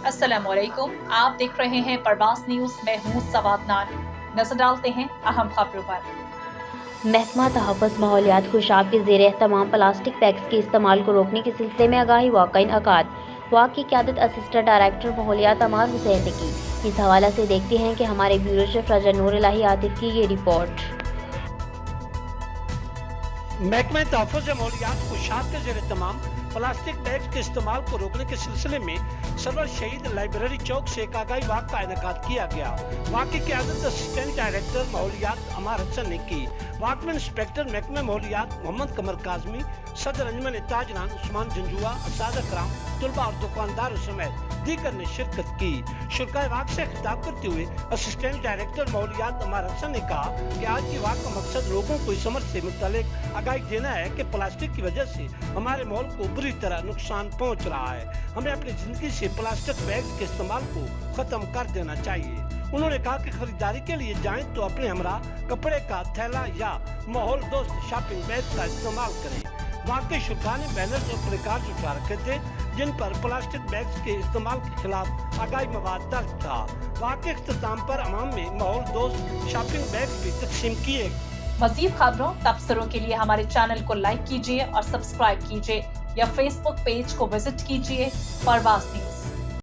अस्सलाम वालेकुम, आप देख रहे हैं परवास न्यूज़। मैं हूँ सवाद नानी। नजर डालते हैं अहम खबरों पर। महकमा तहफ़्फ़ुज़ माहौलियात खुशाब के ज़ेर एहतमाम प्लास्टिक बैग्स के इस्तेमाल को रोकने के सिलसिले में आगाही वाक़ का इनअक़ाद। वाक़ की क़यादत असिस्टेंट डायरेक्टर माहौलियात अमार हुसैन ने की। इस हवाले से देखते हैं कि हमारे ब्यूरो चीफ राजा नूर इलाही आतिफ की ये रिपोर्ट। महकमा तहफ़्फ़ुज़ माहौलियात खुशाब के ज़ेर एहतमाम प्लास्टिक बैग्स के इस्तेमाल को रोकने के सिलसिले में सरवर शहीद लाइब्रेरी चौक से एक आगाही वाक़ का इनकाद किया गया। वाक़ की क़यादत असिस्टेंट डायरेक्टर माहौलियात अमार हुसैन ने की। वाक़ में इंस्पेक्टर महकमा माहौलियात मोहम्मद कमर काज़मी, सदर अंजुमन ताजरान उस्मान जंजुआ, असाद कराम, तुलबा और दुकानदारों समेत दीगर ने शिरकत की। शुरकाए वाक़ से खिताब करते हुए असिस्टेंट डायरेक्टर माहौलियात अमार हुसैन ने कहा कि आज की वाक़ का मकसद लोगों को इस अमर से मुताल्लिक़ आगाही देना है कि प्लास्टिक की वजह से हमारे माहौल को बुरी तरह नुकसान पहुंच रहा है। हमें अपनी जिंदगी से प्लास्टिक बैग के इस्तेमाल को खत्म कर देना चाहिए। उन्होंने कहा कि खरीदारी के लिए जाएं तो अपने हमरा कपड़े का थैला या माहौल दोस्त शॉपिंग बैग का इस्तेमाल करें। वाकई शुरा ने बैनर्स और प्लेकार्ड्स उठा रखे थे जिन पर प्लास्टिक बैग्स के इस्तेमाल के खिलाफ आगाही मवाद दर्ज था। वाकई इख्तिताम पर अवाम में माहौल दोस्त शॉपिंग बैग भी तकसीम किए। मज़ीद खबरों तबसरों के लिए हमारे चैनल को लाइक कीजिए और सब्सक्राइब कीजिए या फेसबुक पेज को विजिट कीजिए परवास न्यूज़।